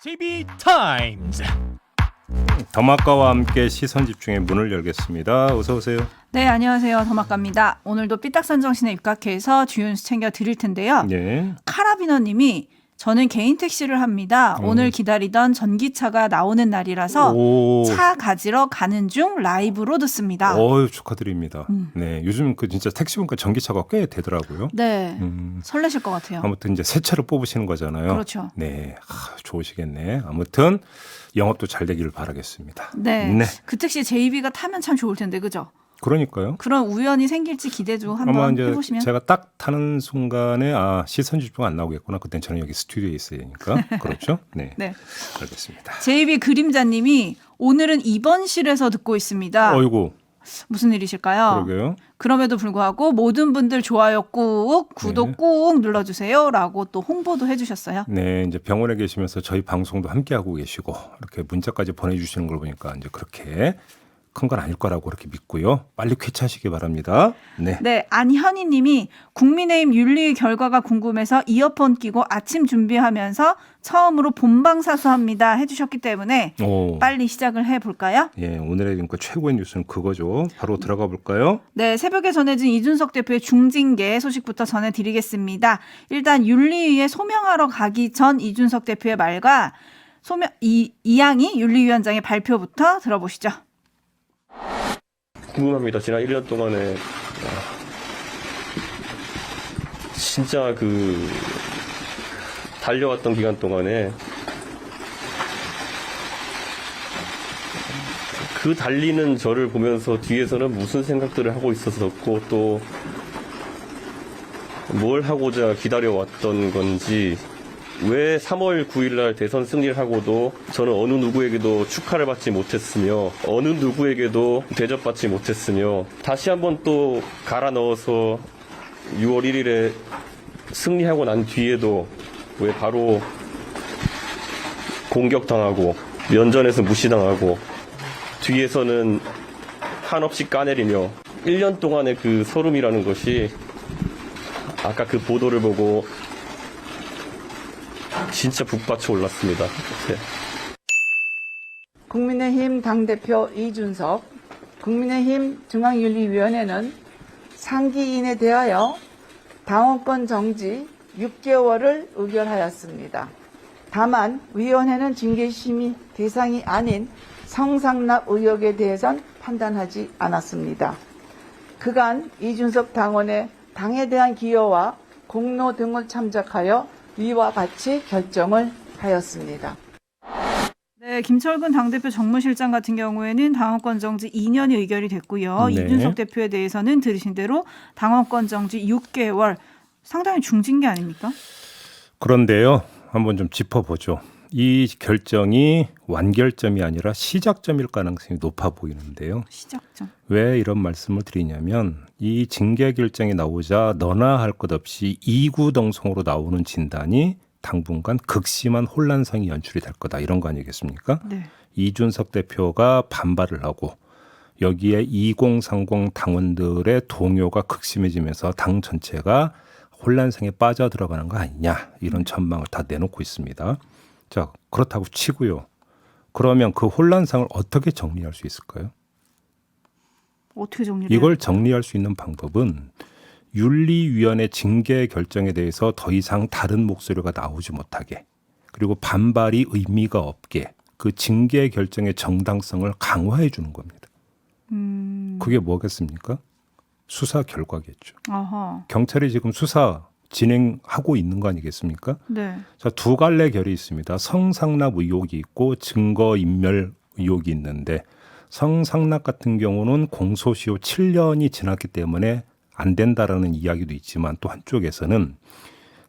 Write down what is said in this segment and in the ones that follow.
TV 타임즈. 더마카와 함께 시선 집중의 문을 열겠습니다. 어서 오세요. 네, 안녕하세요. 더마카입니다. 오늘도 삐딱선정신에 입각해서 주요 뉴스 챙겨 드릴 텐데요. 네. 카라비너님이 저는 개인 택시를 합니다. 오늘 기다리던 전기차가 나오는 날이라서 오. 차 가지러 가는 중 라이브로 듣습니다. 어유 축하드립니다. 네, 요즘 그 진짜 택시 보니까 전기차가 꽤 되더라고요. 네, 설레실 것 같아요. 아무튼 이제 새 차를 뽑으시는 거잖아요. 그렇죠. 네, 좋으시겠네. 아무튼 영업도 잘 되기를 바라겠습니다. 네, 네. 그 택시 제이비가 타면 참 좋을 텐데, 그죠? 그러니까요. 그런 우연이 생길지 기대 좀 아마 한번 이제 해보시면. 제가 딱 타는 순간에 시선 집중 안 나오겠구나. 그땐 저는 여기 스튜디오에 있어야 되니까. 그렇죠? 네. 네. 알겠습니다. 제이비 그림자님이 오늘은 입원실에서 듣고 있습니다. 어이구. 무슨 일이실까요? 그러게요. 그럼에도 불구하고 모든 분들 좋아요 꾹, 구독 네. 꾹 눌러주세요라고 또 홍보도 해주셨어요. 네, 이제 병원에 계시면서 저희 방송도 함께 하고 계시고 이렇게 문자까지 보내주시는 걸 보니까 이제 그렇게 큰 건 아닐 거라고 그렇게 믿고요. 빨리 쾌차하시기 바랍니다. 네. 네, 안현희님이 국민의힘 윤리 결과가 궁금해서 이어폰 끼고 아침 준비하면서 처음으로 본방사수합니다 해주셨기 때문에 오. 빨리 시작을 해볼까요? 예, 오늘의 그러니까 최고의 뉴스는 그거죠. 바로 들어가 볼까요? 네, 새벽에 전해진 이준석 대표의 중징계 소식부터 전해드리겠습니다. 일단 윤리위에 소명하러 가기 전 이준석 대표의 말과 이양희 윤리위원장의 발표부터 들어보시죠. 궁금합니다. 지난 1년 동안에 진짜 달려왔던 기간 동안에 그 달리는 저를 보면서 뒤에서는 무슨 생각들을 하고 있었었고 또 뭘 하고자 기다려왔던 건지 왜 3월 9일 날 대선 승리를 하고도 저는 어느 누구에게도 축하를 받지 못했으며 어느 누구에게도 대접받지 못했으며 다시 한번 또 갈아 넣어서 6월 1일에 승리하고 난 뒤에도 왜 바로 공격당하고 면전에서 무시당하고 뒤에서는 한없이 까내리며 1년 동안의 그 소름이라는 것이 아까 그 보도를 보고 진짜 북받쳐 올랐습니다. 네. 국민의힘 당대표 이준석, 국민의힘 중앙윤리위원회는 상기인에 대하여 당원권 정지 6개월을 의결하였습니다. 다만 위원회는 징계심의 대상이 아닌 성상납 의혹에 대해선 판단하지 않았습니다. 그간 이준석 당원의 당에 대한 기여와 공로 등을 참작하여 위와 같이 결정을 하였습니다. 네, 김철근 당대표 정무실장 같은 경우에는 당원권 정지 2년이 의결이 됐고요. 네. 이준석 대표에 대해서는 들으신 대로 당원권 정지 6개월, 상당히 중징계 아닙니까? 그런데요, 한번 좀 짚어보죠. 이 결정이 완결점이 아니라 시작점일 가능성이 높아 보이는데요. 시작점. 왜 이런 말씀을 드리냐면 이 징계 결정이 나오자 너나 할 것 없이 이구동성으로 나오는 진단이 당분간 극심한 혼란상이 연출이 될 거다 이런 거 아니겠습니까? 네. 이준석 대표가 반발을 하고 여기에 2030 당원들의 동요가 극심해지면서 당 전체가 혼란상에 빠져들어가는 거 아니냐 이런 전망을 다 내놓고 있습니다. 자, 그렇다고 치고요. 그러면 그 혼란상을 어떻게 정리할 수 있을까요? 어떻게 정리를 이걸 정리할 수 있는 방법은 윤리위원회 징계 결정에 대해서 더 이상 다른 목소리가 나오지 못하게 그리고 반발이 의미가 없게 그 징계 결정의 정당성을 강화해 주는 겁니다. 그게 뭐겠습니까? 수사 결과겠죠. 아하. 경찰이 지금 수사 진행하고 있는 거 아니겠습니까? 네. 자, 두 갈래 결이 있습니다. 성상납 의혹이 있고 증거인멸 의혹이 있는데 성상납 같은 경우는 공소시효 7년이 지났기 때문에 안 된다라는 이야기도 있지만 또 한쪽에서는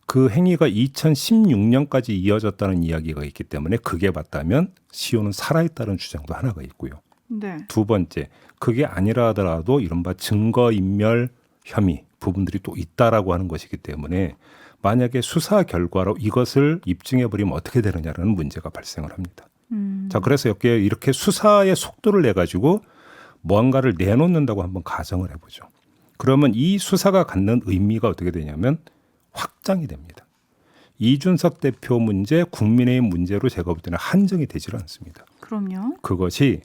그 행위가 2016년까지 이어졌다는 이야기가 있기 때문에 그게 맞다면 시효는 살아있다는 주장도 하나가 있고요. 네. 두 번째, 그게 아니라 하더라도 이른바 증거인멸 혐의 부분들이 또 있다라고 하는 것이기 때문에 만약에 수사 결과로 이것을 입증해버리면 어떻게 되느냐라는 문제가 발생을 합니다. 자, 그래서 여기에 이렇게 수사의 속도를 내가지고 뭔가를 내놓는다고 한번 가정을 해보죠. 그러면 이 수사가 갖는 의미가 어떻게 되냐면 확장이 됩니다. 이준석 대표 문제, 국민의힘 문제로 제가 볼 때는 한정이 되질 않습니다. 그럼요. 그것이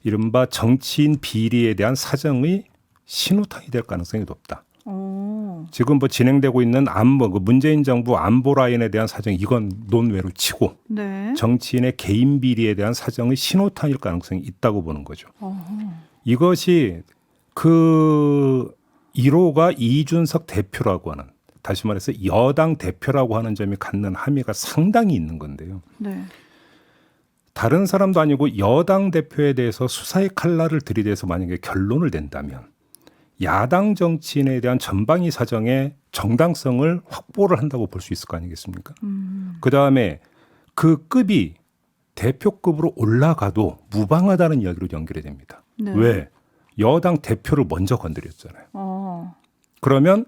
이른바 정치인 비리에 대한 사정의 신호탄이 될 가능성이 높다. 오. 지금 뭐 진행되고 있는 안보, 그 문재인 정부 안보 라인에 대한 사정 이건 논외로 치고 네. 정치인의 개인 비리에 대한 사정의 신호탄일 가능성이 있다고 보는 거죠. 어허. 이것이 그 1호가 이준석 대표라고 하는, 다시 말해서 여당 대표라고 하는 점이 갖는 함의가 상당히 있는 건데요. 네. 다른 사람도 아니고 여당 대표에 대해서 수사의 칼날을 들이대서 만약에 결론을 낸다면 야당 정치인에 대한 전방위 사정의 정당성을 확보를 한다고 볼 수 있을 거 아니겠습니까? 그다음에 그 급이 대표급으로 올라가도 무방하다는 이야기로 연결이 됩니다. 네. 왜? 여당 대표를 먼저 건드렸잖아요. 그러면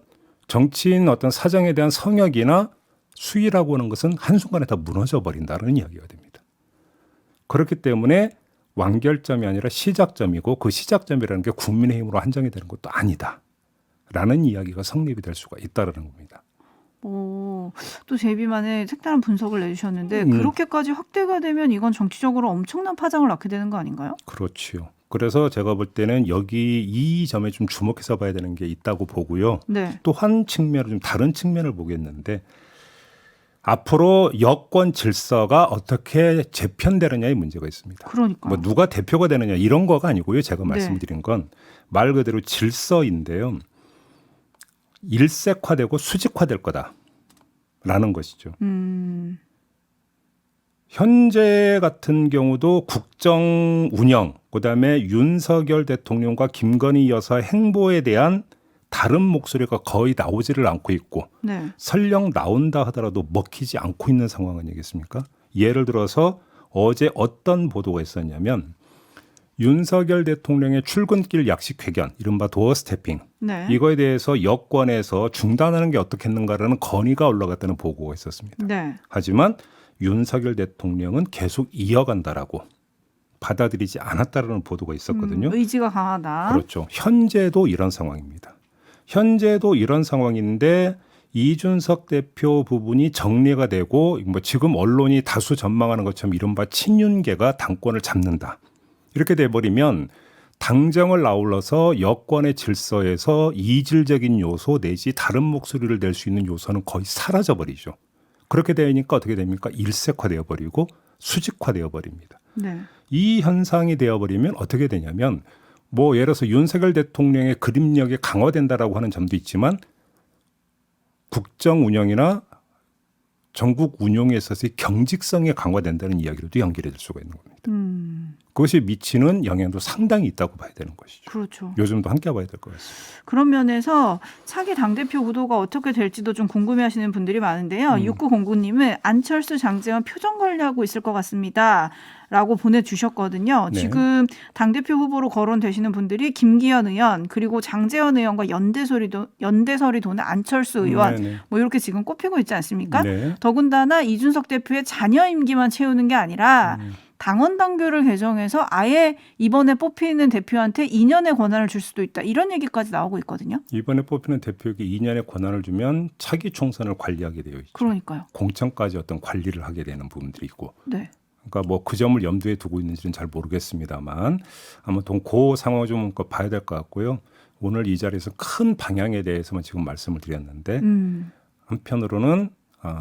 정치인 어떤 사정에 대한 성역이나 수위라고 하는 것은 한순간에 다 무너져 버린다는 이야기가 됩니다. 그렇기 때문에 완결점이 아니라 시작점이고 그 시작점이라는 게 국민의힘으로 한정이 되는 것도 아니다라는 이야기가 성립이 될 수가 있다는 겁니다. 오, 또 제비만의 색다른 분석을 내주셨는데 그렇게까지 확대가 되면 이건 정치적으로 엄청난 파장을 낳게 되는 거 아닌가요? 그렇지요. 그래서 제가 볼 때는 여기 이 점에 좀 주목해서 봐야 되는 게 있다고 보고요. 네. 또 한 측면을 좀 다른 측면을 보겠는데 앞으로 여권 질서가 어떻게 재편되느냐의 문제가 있습니다. 그러니까요. 뭐 누가 대표가 되느냐 이런 거가 아니고요. 제가 네. 말씀드린 건 말 그대로 질서인데요. 일색화되고 수직화될 거다라는 것이죠. 현재 같은 경우도 국정 운영, 그다음에 윤석열 대통령과 김건희 여사 행보에 대한 다른 목소리가 거의 나오지를 않고 있고 네. 설령 나온다 하더라도 먹히지 않고 있는 상황 아니겠습니까? 예를 들어서 어제 어떤 보도가 있었냐면 윤석열 대통령의 출근길 약식 회견, 이른바 도어 스태핑, 네. 이거에 대해서 여권에서 중단하는 게 어떻겠는가라는 건의가 올라갔다는 보고가 있었습니다. 네. 하지만 윤석열 대통령은 계속 이어간다라고 받아들이지 않았다라는 보도가 있었거든요. 의지가 강하다. 그렇죠. 현재도 이런 상황입니다. 현재도 이런 상황인데 이준석 대표 부분이 정리가 되고 뭐 지금 언론이 다수 전망하는 것처럼 이른바 친윤계가 당권을 잡는다. 이렇게 돼버리면 당정을 아울러서 여권의 질서에서 이질적인 요소 내지 다른 목소리를 낼 수 있는 요소는 거의 사라져버리죠. 그렇게 되니까 어떻게 됩니까? 일색화되어 버리고 수직화되어 버립니다. 네. 이 현상이 되어버리면 어떻게 되냐면 뭐 예를 들어서 윤석열 대통령의 그림력이 강화된다라고 하는 점도 있지만 국정 운영이나 전국 운용에 있어서의 경직성이 강화된다는 이야기로도 연결이 될 수가 있는 겁니다. 그것이 미치는 영향도 상당히 있다고 봐야 되는 것이죠. 그렇죠. 요즘도 함께 봐야 될 것 같습니다. 그런 면에서 차기 당대표 구도가 어떻게 될지도 좀 궁금해하시는 분들이 많은데요. 6909님은 안철수, 장제원 표정 관리하고 있을 것 같습니다. 라고 보내주셨거든요. 네. 지금 당대표 후보로 거론되시는 분들이 김기현 의원 그리고 장제원 의원과 연대설이 도는 안철수 의원 네네. 뭐 이렇게 지금 꼽히고 있지 않습니까? 네. 더군다나 이준석 대표의 자녀 임기만 채우는 게 아니라 당원 당규를 개정해서 아예 이번에 뽑히는 대표한테 2년의 권한을 줄 수도 있다. 이런 얘기까지 나오고 있거든요. 이번에 뽑히는 대표에게 2년의 권한을 주면 차기 총선을 관리하게 되어 있죠. 그러니까요. 공천까지 어떤 관리를 하게 되는 부분들이 있고. 네. 그러니까 뭐 그 점을 염두에 두고 있는지는 잘 모르겠습니다만 아무튼 그 상황을 좀 봐야 될 것 같고요. 오늘 이 자리에서 큰 방향에 대해서만 지금 말씀을 드렸는데 한편으로는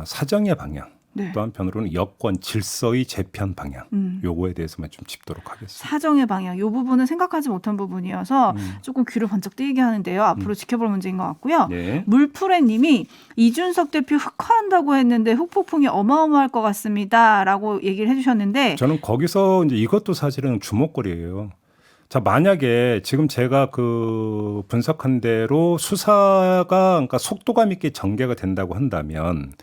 사정의 방향, 네. 또 한편으로는 여권 질서의 재편 방향, 요거에 대해서만 좀 짚도록 하겠습니다. 사정의 방향, 이 부분은 생각하지 못한 부분이어서 조금 귀를 번쩍 뜨이게 하는데요. 앞으로 지켜볼 문제인 것 같고요. 네. 물프레님이 이준석 대표 흑화한다고 했는데 흑폭풍이 어마어마할 것 같습니다라고 얘기를 해주셨는데 저는 거기서 이제 이것도 사실은 주목거리예요. 자, 만약에 지금 제가 그 분석한 대로 수사가 그러니까 속도감 있게 전개가 된다고 한다면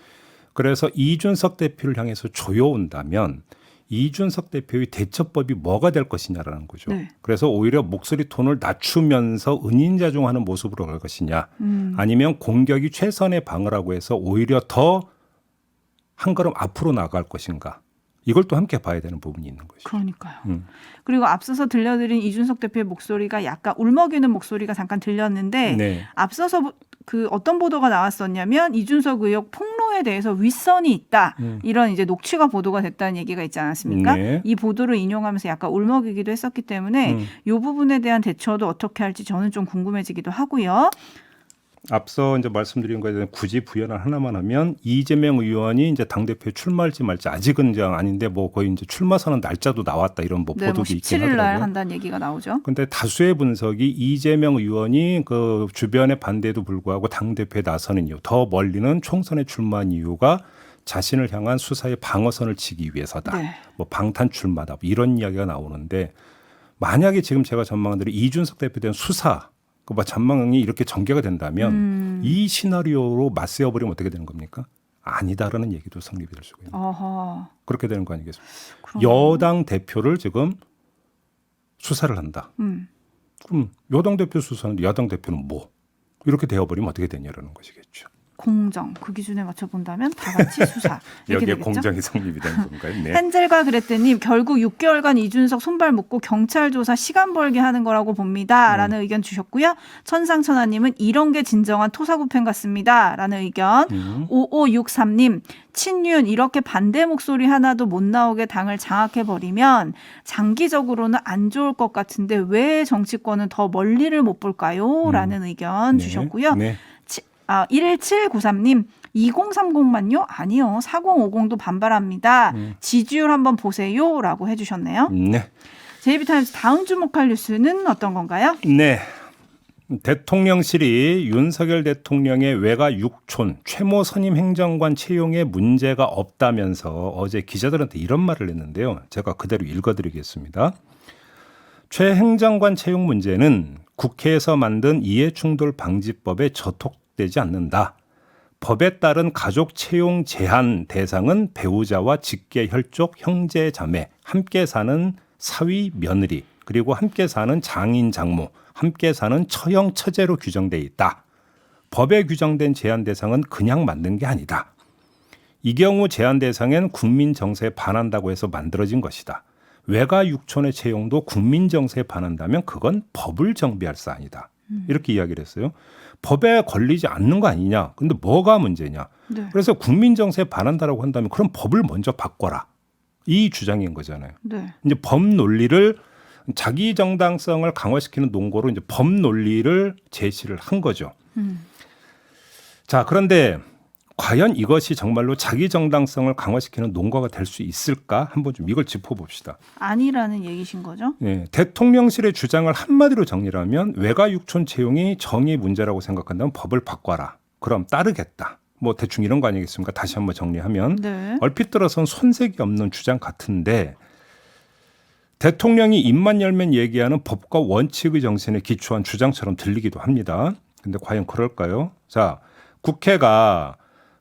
그래서 이준석 대표를 향해서 조여온다면 이준석 대표의 대처법이 뭐가 될 것이냐라는 거죠. 네. 그래서 오히려 목소리 톤을 낮추면서 은인자중하는 모습으로 갈 것이냐 아니면 공격이 최선의 방어라고 해서 오히려 더 한 걸음 앞으로 나갈 것인가. 이걸 또 함께 봐야 되는 부분이 있는 것이죠. 그러니까요. 그리고 앞서서 들려드린 이준석 대표의 목소리가 약간 울먹이는 목소리가 잠깐 들렸는데 네. 앞서서 그 어떤 보도가 나왔었냐면 이준석 의혹 폭로에 대해서 윗선이 있다. 이런 이제 녹취가 보도가 됐다는 얘기가 있지 않았습니까? 네. 이 보도를 인용하면서 약간 울먹이기도 했었기 때문에 이 부분에 대한 대처도 어떻게 할지 저는 좀 궁금해지기도 하고요. 앞서 이제 말씀드린 거에 대해서 굳이 부연을 하나만 하면 이재명 의원이 이제 당대표에 출마할지 말지 아직은 이제 아닌데 뭐 거의 이제 출마 선언 날짜도 나왔다 이런 뭐 네, 보도도 뭐 있긴 17일 날 하더라고요. 한다는 얘기가 나오죠. 근데 다수의 분석이 이재명 의원이 그 주변의 반대에도 불구하고 당대표에 나서는 이유, 더 멀리는 총선에 출마한 이유가 자신을 향한 수사의 방어선을 치기 위해서다. 네. 뭐 방탄 출마다 뭐 이런 이야기가 나오는데 만약에 지금 제가 전망한 대로 이준석 대표에 대한 수사 그 전망이 이렇게 전개가 된다면 이 시나리오로 맞세어버리면 어떻게 되는 겁니까? 아니다라는 얘기도 성립이 될 수가 있는 거예요. 어허. 그렇게 되는 거 아니겠습니까? 그러네요. 여당 대표를 지금 수사를 한다. 그럼 여당 대표 수사하는데 야당 대표는 뭐? 이렇게 되어버리면 어떻게 되냐라는 것이겠죠. 공정 그 기준에 맞춰 본다면 다 같이 수사 이렇게 여기에 되겠죠. 공정이 성립이 되는 건가요? 네. 헨젤과 그랬더니 결국 6개월간 이준석 손발 묶고 경찰 조사 시간 벌게 하는 거라고 봅니다라는 의견 주셨고요. 천상천하님은 이런 게 진정한 토사구팽 같습니다라는 의견. 5563님 친윤 이렇게 반대 목소리 하나도 못 나오게 당을 장악해 버리면 장기적으로는 안 좋을 것 같은데 왜 정치권은 더 멀리를 못 볼까요?라는 의견 네. 주셨고요. 네. 1793님 2030만요? 아니요. 4050도 반발합니다. 지지율 한번 보세요라고 해주셨네요. 네. 제이비타임즈 다음 주목할 뉴스는 어떤 건가요? 네. 대통령실이 윤석열 대통령의 외가 육촌 최모 선임 행정관 채용에 문제가 없다면서 어제 기자들한테 이런 말을 했는데요. 제가 그대로 읽어드리겠습니다. 최 행정관 채용 문제는 국회에서 만든 이해충돌방지법에 저촉되지 않는다. 법에 따른 가족 채용 제한 대상은 배우자와 직계 혈족 형제 자매, 함께 사는 사위 며느리, 그리고 함께 사는 장인 장모, 함께 사는 처형 처제로 규정돼 있다. 법에 규정된 제한 대상은 그냥 만든 게 아니다. 이 경우 제한 대상엔 국민 정서에 반한다고 해서 만들어진 것이다. 외가 육촌의 채용도 국민 정서에 반한다면 그건 법을 정비할 사안이다. 이렇게 이야기를 했어요. 법에 걸리지 않는 거 아니냐. 근데 뭐가 문제냐. 네. 그래서 국민 정서에 반한다라고 한다면 그럼 법을 먼저 바꿔라. 이 주장인 거잖아요. 네. 이제 법 논리를 자기 정당성을 강화시키는 논거로 이제 법 논리를 제시를 한 거죠. 자, 그런데 과연 이것이 정말로 자기 정당성을 강화시키는 논거가 될 수 있을까? 한번 좀 이걸 짚어봅시다. 아니라는 얘기신 거죠? 네, 대통령실의 주장을 한마디로 정리를 하면 외가 육촌 채용이 정의 문제라고 생각한다면 법을 바꿔라. 그럼 따르겠다. 뭐 대충 이런 거 아니겠습니까? 다시 한번 정리하면 네. 얼핏 들어선 손색이 없는 주장 같은데 대통령이 입만 열면 얘기하는 법과 원칙의 정신에 기초한 주장처럼 들리기도 합니다. 근데 과연 그럴까요? 자, 국회가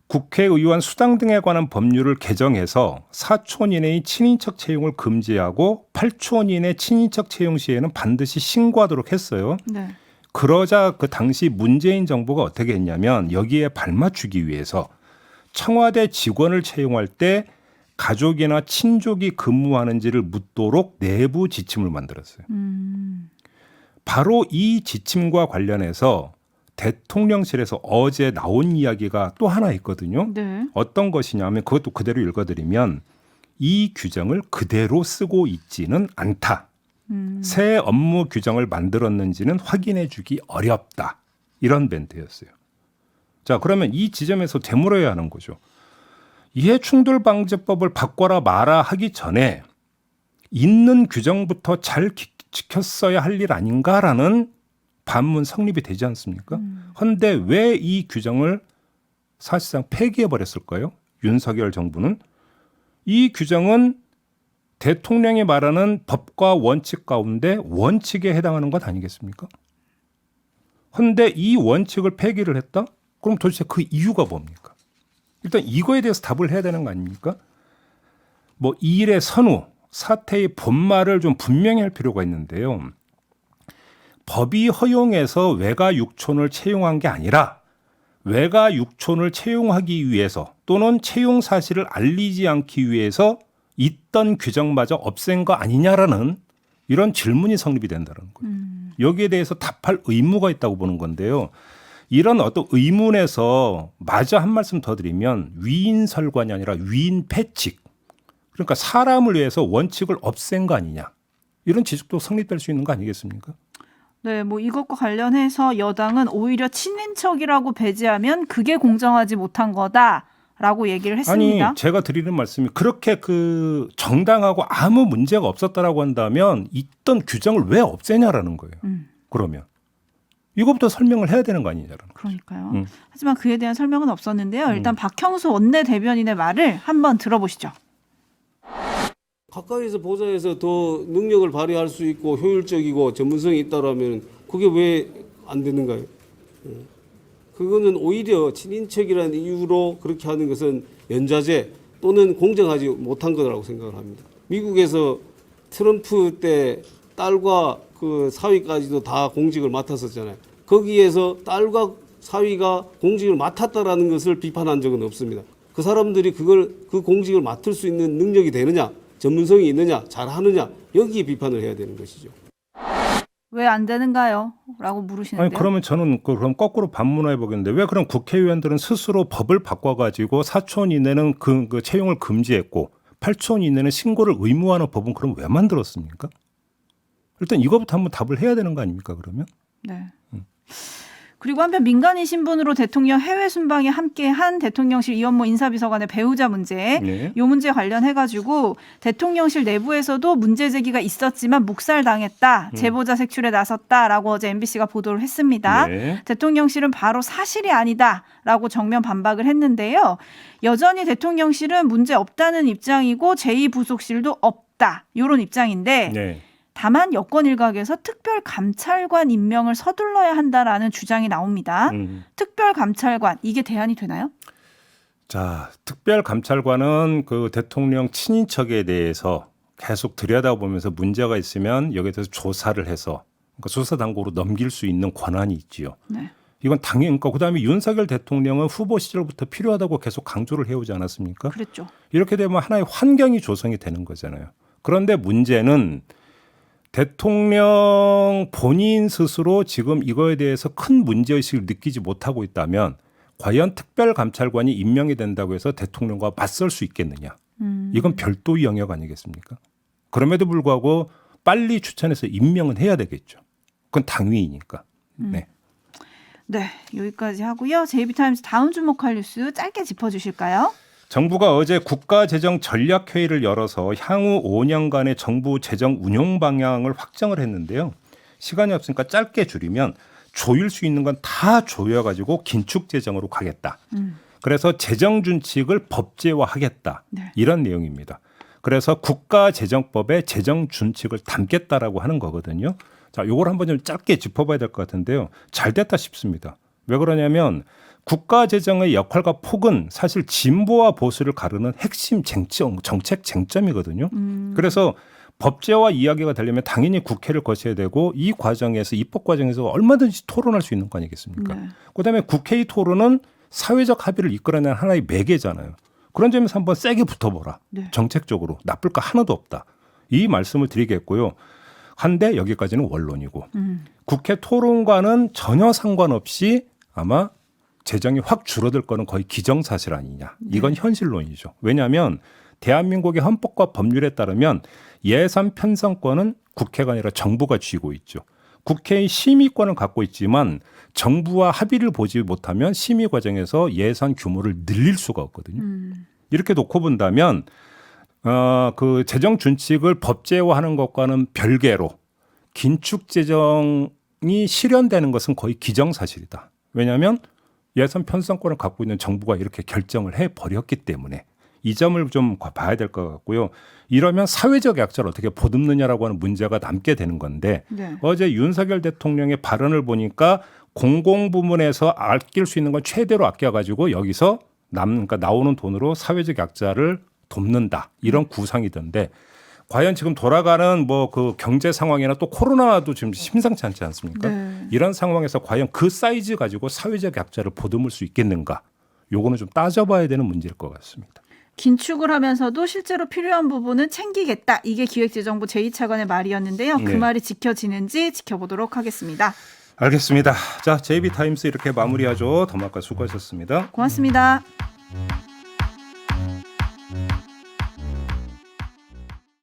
국회의원 수당 등에 관한 법률을 개정해서 4촌 이내의 친인척 채용을 금지하고 8촌 이내 친인척 채용 시에는 반드시 신고하도록 했어요. 네. 그러자 그 당시 문재인 정부가 어떻게 했냐면 여기에 발맞추기 위해서 청와대 직원을 채용할 때 가족이나 친족이 근무하는지를 묻도록 내부 지침을 만들었어요. 바로 이 지침과 관련해서 대통령실에서 어제 나온 이야기가 또 하나 있거든요. 네. 어떤 것이냐면 그것도 그대로 읽어드리면 이 규정을 그대로 쓰고 있지는 않다. 새 업무 규정을 만들었는지는 확인해 주기 어렵다. 이런 멘트였어요. 자, 그러면 이 지점에서 되물어야 하는 거죠. 이해충돌방지법을 바꿔라 마라 하기 전에 있는 규정부터 잘 지켰어야 할 일 아닌가라는 반문 성립이 되지 않습니까? 그런데 왜 이 규정을 사실상 폐기해버렸을까요? 윤석열 정부는. 이 규정은 대통령이 말하는 법과 원칙 가운데 원칙에 해당하는 것 아니겠습니까? 그런데 이 원칙을 폐기를 했다? 그럼 도대체 그 이유가 뭡니까? 일단 이거에 대해서 답을 해야 되는 거 아닙니까? 뭐 이 일의 선후, 사태의 본말을 좀 분명히 할 필요가 있는데요. 법이 허용해서 외가 육촌을 채용한 게 아니라 외가 육촌을 채용하기 위해서 또는 채용 사실을 알리지 않기 위해서 있던 규정마저 없앤 거 아니냐라는 이런 질문이 성립이 된다는 거예요. 여기에 대해서 답할 의무가 있다고 보는 건데요. 이런 어떤 의문에서 마저 한 말씀 더 드리면 위인설관이 아니라 위인패칙. 그러니까 사람을 위해서 원칙을 없앤 거 아니냐. 이런 지적도 성립될 수 있는 거 아니겠습니까? 네, 뭐 이것과 관련해서 여당은 오히려 친인척이라고 배제하면 그게 공정하지 못한 거다라고 얘기를 했습니다. 아니, 제가 드리는 말씀이 그렇게 그 정당하고 아무 문제가 없었다라고 한다면 있던 규정을 왜 없애냐라는 거예요. 그러면 이것부터 설명을 해야 되는 거 아니냐라는 거죠. 그러니까요. 하지만 그에 대한 설명은 없었는데요. 일단 박형수 원내대변인의 말을 한번 들어보시죠. 가까이서 보좌해서 더 능력을 발휘할 수 있고 효율적이고 전문성이 있다라면 그게 왜 안 되는가요? 그거는 오히려 친인척이라는 이유로 그렇게 하는 것은 연좌제 또는 공정하지 못한 거라고 생각을 합니다. 미국에서 트럼프 때 딸과 그 사위까지도 다 공직을 맡았었잖아요. 거기에서 딸과 사위가 공직을 맡았다라는 것을 비판한 적은 없습니다. 그 사람들이 그 공직을 맡을 수 있는 능력이 되느냐, 전문성이 있느냐, 잘하느냐, 여기에 비판을 해야 되는 것이죠. 왜 안 되는가요? 라고 물으시는데요. 아니, 그러면 저는 그럼 거꾸로 반문해 보겠는데 왜 그럼 국회의원들은 스스로 법을 바꿔가지고 4촌 이내는 그 채용을 금지했고 8촌 이내는 신고를 의무화하는 법은 그럼 왜 만들었습니까? 일단 이거부터 한번 답을 해야 되는 거 아닙니까 그러면? 네. 그리고 한편 민간인 신분으로 대통령 해외 순방에 함께한 대통령실 이원모 인사비서관의 배우자 문제, 네. 이 문제 관련해가지고 대통령실 내부에서도 문제 제기가 있었지만 묵살당했다, 제보자 색출에 나섰다라고 어제 MBC가 보도를 했습니다. 네. 대통령실은 바로 사실이 아니다라고 정면 반박을 했는데요. 여전히 대통령실은 문제 없다는 입장이고 제2부속실도 없다 이런 입장인데 네. 다만 여권 일각에서 특별감찰관 임명을 서둘러야 한다라는 주장이 나옵니다. 특별감찰관 이게 대안이 되나요? 자, 특별감찰관은 그 대통령 친인척에 대해서 계속 들여다보면서 문제가 있으면 여기에 대해서 조사를 해서 그러니까 수사 당국으로 넘길 수 있는 권한이 있지요. 네. 이건 당연히 그다음에 윤석열 대통령은 후보 시절부터 필요하다고 계속 강조를 해오지 않았습니까? 그랬죠. 이렇게 되면 하나의 환경이 조성이 되는 거잖아요. 그런데 문제는 대통령 본인 스스로 지금 이거에 대해서 큰 문제의식을 느끼지 못하고 있다면 과연 특별감찰관이 임명이 된다고 해서 대통령과 맞설 수 있겠느냐. 이건 별도의 영역 아니겠습니까? 그럼에도 불구하고 빨리 추천해서 임명은 해야 되겠죠. 그건 당위이니까. 네. 네, 여기까지 하고요. JB타임즈 다음 주목할 뉴스 짧게 짚어주실까요? 정부가 어제 국가재정전략회의를 열어서 향후 5년간의 정부 재정 운용 방향을 확정을 했는데요. 시간이 없으니까 짧게 줄이면 조일 수 있는 건 다 조여가지고 긴축재정으로 가겠다. 그래서 재정준칙을 법제화하겠다. 네. 이런 내용입니다. 그래서 국가재정법에 재정준칙을 담겠다라고 하는 거거든요. 자, 이걸 한번 좀 짧게 짚어봐야 될 것 같은데요. 잘 됐다 싶습니다. 왜 그러냐면 국가재정의 역할과 폭은 사실 진보와 보수를 가르는 핵심 정책 쟁점이거든요. 그래서 법제화 이야기가 되려면 당연히 국회를 거쳐야 되고 이 과정에서 입법 과정에서 얼마든지 토론할 수 있는 거 아니겠습니까? 네. 그다음에 국회의 토론은 사회적 합의를 이끌어내는 하나의 매개잖아요. 그런 점에서 한번 세게 붙어보라. 네. 정책적으로 나쁠 거 하나도 없다. 이 말씀을 드리겠고요. 한데 여기까지는 원론이고 국회 토론과는 전혀 상관없이 아마 재정이 확 줄어들 거는 거의 기정사실 아니냐. 이건 현실론이죠. 왜냐하면 대한민국의 헌법과 법률에 따르면 예산 편성권은 국회가 아니라 정부가 쥐고 있죠. 국회의 심의권을 갖고 있지만 정부와 합의를 보지 못하면 심의 과정에서 예산 규모를 늘릴 수가 없거든요. 이렇게 놓고 본다면 그 재정 준칙을 법제화하는 것과는 별개로 긴축 재정이 실현되는 것은 거의 기정사실이다. 왜냐하면 예산 편성권을 갖고 있는 정부가 이렇게 결정을 해버렸기 때문에 이 점을 좀 봐야 될 것 같고요. 이러면 사회적 약자를 어떻게 보듬느냐라고 하는 문제가 남게 되는 건데 네. 어제 윤석열 대통령의 발언을 보니까 공공부문에서 아낄 수 있는 건 최대로 아껴가지고 여기서 그러니까 나오는 돈으로 사회적 약자를 돕는다. 이런 구상이던데 과연 지금 돌아가는 뭐 그 경제 상황이나 또 코로나도 지금 심상치 않지 않습니까? 네. 이런 상황에서 과연 그 사이즈 가지고 사회적 약자를 보듬을 수 있겠는가? 요거는 좀 따져봐야 되는 문제일 것 같습니다. 긴축을 하면서도 실제로 필요한 부분은 챙기겠다. 이게 기획재정부 제2차관의 말이었는데요. 그 네. 말이 지켜지는지 지켜보도록 하겠습니다. 알겠습니다. 자, JB타임스 이렇게 마무리하죠. 더마카 수고하셨습니다. 고맙습니다.